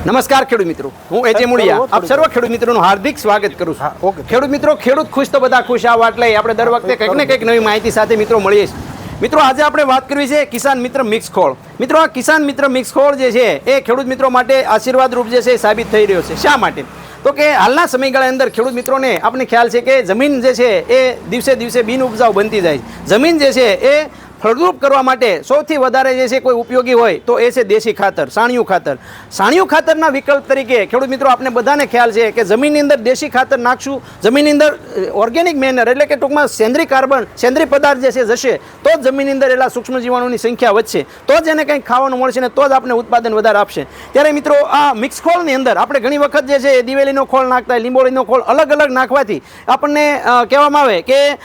નમસ્કાર ખેડૂત મિત્રો, હું એજે મુળિયા આપ સર્વ ખેડૂત મિત્રોનું હાર્દિક સ્વાગત કરું છું। ખેડૂત મિત્રો, ખેડૂત ખુશ તો બધા ખુશ, આ વાત લઈ આપણે દર વખતે કંઈક ને કંઈક નવી માહિતી સાથે મિત્રો મળીએ છીએ। મિત્રો, આજે આપણે વાત કરવી છે કિસાન મિત્ર મિક્સ ખોળ। મિત્રો, આ કિસાન મિત્ર મિક્સ ખોળ જે છે એ ખેડૂત મિત્રો માટે આશીર્વાદ રૂપ જે છે એ સાબિત થઈ રહ્યો છે। શા માટે? તો કે હાલના સમયગાળા અંદર ખેડૂત મિત્રોને આપણે ખ્યાલ છે કે જમીન જે છે એ દિવસે દિવસે બિન ઉપજાઉ બનતી જાય છે। જમીન જે છે એ ફળદ્રુપ કરવા માટે સૌથી વધારે જે છે કોઈ ઉપયોગી હોય તો એ છે દેશી ખાતર, સાણિયું ખાતર। સાણિયું ખાતરના વિકલ્પ તરીકે ખેડૂત મિત્રો આપણે બધાને ખ્યાલ છે કે જમીનની અંદર દેશી ખાતર નાખશું, જમીનની અંદર ઓર્ગેનિક મેનર એટલે કે ટૂંકમાં સેન્દ્રીય કાર્બન, સેન્દ્રીય પદાર્થ જે છે જશે તો જ જમીનની અંદર એટલા સૂક્ષ્મ જીવાણુની સંખ્યા વધશે, તો જ એને કંઈક ખાવાનું મળશે ને તો જ આપણે ઉત્પાદન વધારે આપશે। ત્યારે મિત્રો આ મિક્સ ખોળની અંદર આપણે ઘણી વખત જે છે દિવેલીનો ખોળ નાખતા હોય, લીંબોળીનો ખોળ અલગ અલગ નાખવાથી આપણને કહેવામાં આવે કે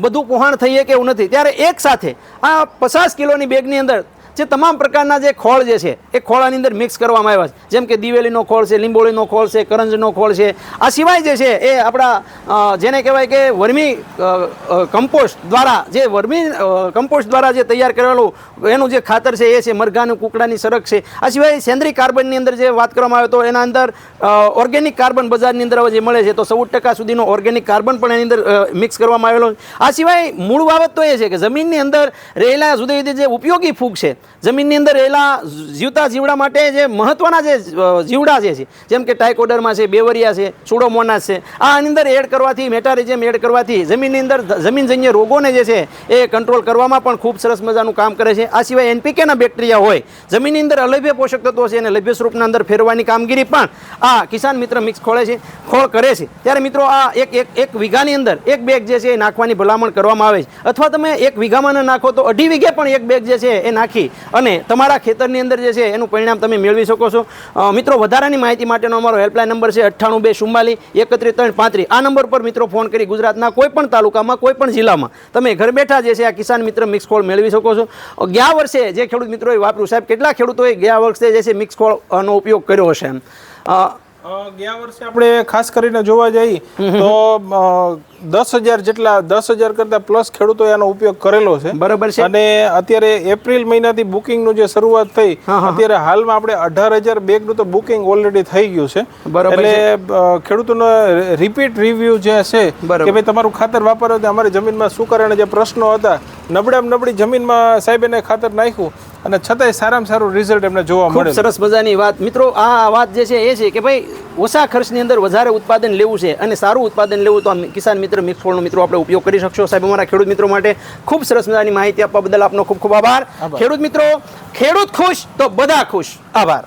બધું પોહાણ થઈએ કે એવું નથી। ત્યારે એક સાથે આ 50 કિલોની બેગની અંદર જે તમામ પ્રકારના જે ખોળ જે છે એ ખોળાની અંદર મિક્સ કરવામાં આવ્યા છે, જેમ કે દિવેલીનો ખોળ છે, લીંબોળીનો ખોળ છે, કરંજનો ખોળ છે। આ સિવાય જે છે એ આપણા જેને કહેવાય કે વર્મી કમ્પોસ્ટ દ્વારા જે તૈયાર કરેલું એનું જે ખાતર છે એ છે મરઘાનું કુકડાની સરક છે। આ સિવાય સેન્દ્રીય કાર્બનની અંદર જે વાત કરવામાં આવે તો એના અંદર ઓર્ગેનિક કાર્બન બજારની અંદર જે મળે છે તો 14% સુધીનો ઓર્ગેનિક કાર્બન પણ એની અંદર મિક્સ કરવામાં આવેલો છે। આ સિવાય મૂળ બાબત તો એ છે કે જમીનની અંદર રહેલા જુદી જુદી જે ઉપયોગી ફૂગ છે, જમીનની અંદર રહેલા જીવતા જીવડા માટે જે મહત્વના જે જીવડા છે જેમ કે ટાઇકોડર્મા છે, બેવરિયા છે, સુડોમોનાસ છે, આની અંદર એડ કરવાથી, મેટારિઝમ એડ કરવાથી જમીનની અંદર જમીનજન્ય રોગોને જે છે એ કંટ્રોલ કરવામાં પણ ખૂબ સરસ મજાનું કામ કરે છે। આ સિવાય એનપીકેના બેક્ટેરિયા હોય જમીનની અંદર અલભ્ય પોષક તત્વો છે એને લભ્ય સ્વરૂપના અંદર ફેરવાની કામગીરી પણ આ કિસાન મિત્ર મિક્સ ખોળ કરે છે। ત્યારે મિત્રો આ એક વીઘાની અંદર એક બેગ જે છે એ નાખવાની ભલામણ કરવામાં આવે છે, અથવા તમે એક વીઘામાં ન નાખો તો 2.5 વીઘે પણ એક બેગ જે છે એ નાખી અને તમારા ખેતરની અંદર જે છે એનું પરિણામ તમે મેળવી શકો છો। મિત્રો, વધારાની માહિતી માટેનો અમારો હેલ્પલાઇન નંબર છે 9824433335। આ નંબર પર મિત્રો ફોન કરી ગુજરાતના કોઈ પણ તાલુકામાં, કોઈ પણ જિલ્લામાં તમે ઘર બેઠા જે છે આ કિસાન મિત્ર મિક્સ ખોળ મેળવી શકો છો। ગયા વર્ષે જે ખેડૂત મિત્રોએ વાપર્યું, સાહેબ કેટલા ખેડૂતોએ ગયા વર્ષે જે છે મિક્સ ખોળનો ઉપયોગ કર્યો હશે? એમ ગયા વર્ષે આપણે ખાસ કરીને જોવા જઈએ તો 10,000 જેટલા 10,000 કરતા પ્લસ ખેડૂતોએ આનો ઉપયોગ કરેલો છે। બરાબર છે। અને અત્યારે એપ્રિલ મહિનાથી બુકિંગનું જે શરૂઆત થઈ, અત્યારે હાલમાં આપણે 18,000 બેગનું તો બુકિંગ ઓલરેડી થઈ ગયું છે। એટલે ખેડૂતોનો રિપીટ રિવ્યુ જે છે કે ભાઈ તમારું ખાતર વાપરો તો અમારી જમીનમાં શું કારણે જે પ્રશ્નો હતા, નબળામાં નબળી જમીનમાં સાહેબ એને ખાતર નાખ્યું અને છતાંય સારામાં સારું રિઝલ્ટ એમને જોવા મળે। સરસ મજાની વાત મિત્રો, આ વાત જે છે એ છે કે ભાઈ ઓછા ખર્ચની અંદર વધારે ઉત્પાદન લેવું છે અને સારું ઉત્પાદન લેવું તો કિસાન મિત્ર મિક્સ ખોળનો મિત્રો આપણે ઉપયોગ કરી શકશો। સાહેબ, અમારા ખેડૂત મિત્રો માટે ખૂબ સરસ મજાની માહિતી આપવા બદલ આપનો ખૂબ ખૂબ આભાર। ખેડૂત મિત્રો, ખેડૂત ખુશ તો બધા ખુશ। આભાર।